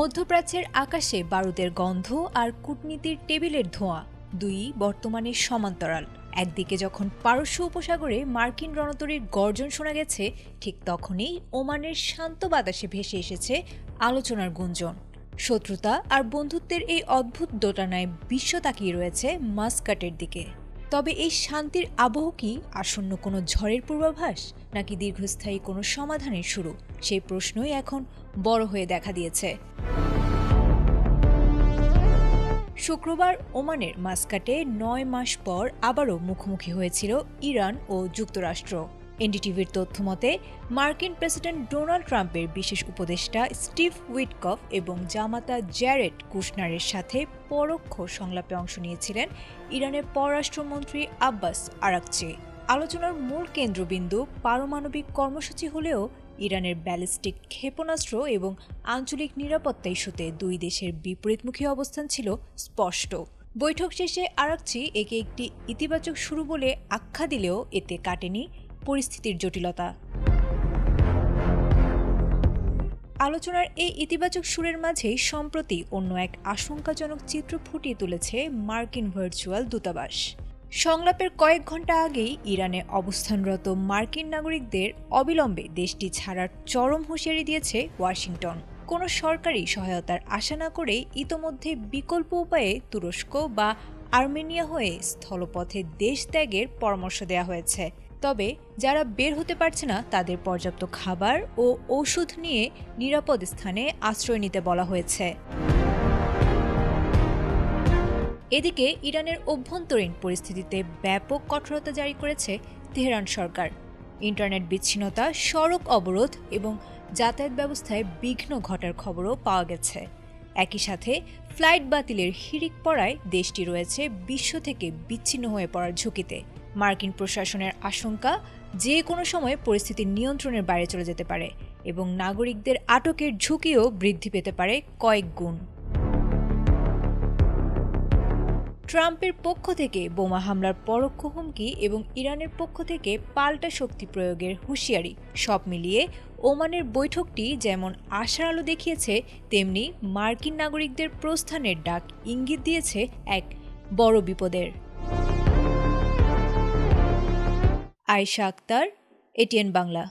মধ্যপ্রাচ্যের আকাশে বারুদের গন্ধ আর কূটনীতির টেবিলের ধোঁয়া দুই বর্তমানে সমান্তরাল। একদিকে যখন পারস্য উপসাগরে মার্কিন রণতরীর গর্জন শোনা গেছে, ঠিক তখনই ওমানের শান্ত বাতাসে ভেসে এসেছে আলোচনার গুঞ্জন। শত্রুতা আর বন্ধুত্বের এই অদ্ভুত দোটানায় বিশ্ব তাকিয়ে রয়েছে মাস্কাটের দিকে। তবে এই শান্তির আবহ কি আসন্ন কোনো ঝড়ের পূর্বাভাস, নাকি দীর্ঘস্থায়ী কোনো সমাধানের শুরু? সেই প্রশ্নই এখন বড় হয়ে দেখা দিয়েছে। শুক্রবার ওমানের মাস্কাটে ৯ মাস পর আবারও মুখোমুখি হয়েছিল ইরান ও যুক্তরাষ্ট্র। এনডিটিভির তথ্যমতে মার্কিন প্রেসিডেন্ট ডোনাল্ড ট্রাম্পের বিশেষ উপদেষ্টা স্টিভ উইটকফ এবং জামাতা জ্যারেড কুশনারের সাথে পরোক্ষ সংলাপে অংশ নিয়েছিলেন ইরানের পররাষ্ট্রমন্ত্রী আব্বাস আরাকচি। আলোচনার মূল কেন্দ্রবিন্দু পারমাণবিক কর্মসূচি হলেও ইরানের ব্যালিস্টিক ক্ষেপণাস্ত্র এবং আঞ্চলিক নিরাপত্তা ইস্যুতে দুই দেশের বিপরীতমুখী অবস্থান ছিল স্পষ্ট। বৈঠক শেষে আরাকচি একে একটি ইতিবাচক শুরু বলে আখ্যা দিলেও এতে কাটেনি পরিস্থিতির জটিলতা। আলোচনার এই ইতিবাচক সুরের মাঝেই সম্প্রতি অন্য এক আশঙ্কাজনক চিত্র ফুটিয়ে তুলেছে মার্কিন ভার্চুয়াল দূতাবাস। সংলাপের কয়েক ঘণ্টা আগেই ইরানে অবস্থানরত মার্কিন নাগরিকদের অবিলম্বে দেশটি ছাড়ার চরম হুঁশিয়ারি দিয়েছে ওয়াশিংটন। কোনো সরকারি সহায়তার আশা না করে ইতোমধ্যে বিকল্প উপায়ে তুরস্ক বা আর্মেনিয়া হয়ে স্থলপথে দেশ ত্যাগের পরামর্শ দেওয়া হয়েছে। তবে যারা বের হতে পারছে না তাদের পর্যাপ্ত খাবার ও ঔষধ নিয়ে নিরাপদ স্থানে আশ্রয় নিতে বলা হয়েছে। এদিকে ইরানের অভ্যন্তরীণ পরিস্থিতিতে ব্যাপক কঠোরতা জারি করেছে তেহরান সরকার। ইন্টারনেট বিচ্ছিন্নতা, সড়ক অবরোধ এবং যাতায়াত ব্যবস্থায় বিঘ্ন ঘটার খবরও পাওয়া গেছে। একই সাথে ফ্লাইট বাতিলের হিড়িক পড়ায় দেশটি রয়েছে বিশ্ব থেকে বিচ্ছিন্ন হয়ে পড়ার ঝুঁকিতে। মার্কিন প্রশাসনের আশঙ্কা যে কোনো সময় পরিস্থিতি নিয়ন্ত্রণের বাইরে চলে যেতে পারে এবং নাগরিকদের আটকের ঝুঁকিও বৃদ্ধি পেতে পারে কয়েক গুণ। ট্রাম্পের পক্ষ থেকে বোমা হামলার পরোক্ষ হুমকি এবং ইরানের পক্ষ থেকে পাল্টা শক্তি প্রয়োগের হুঁশিয়ারি, সব মিলিয়ে ওমানের বৈঠকটি যেমন আশার আলো দেখিয়েছে, তেমনি মার্কিন নাগরিকদের প্রস্থানের ডাক ইঙ্গিত দিয়েছে এক বড় বিপদের। আয়েশা আক্তার, এটিএন বাংলা।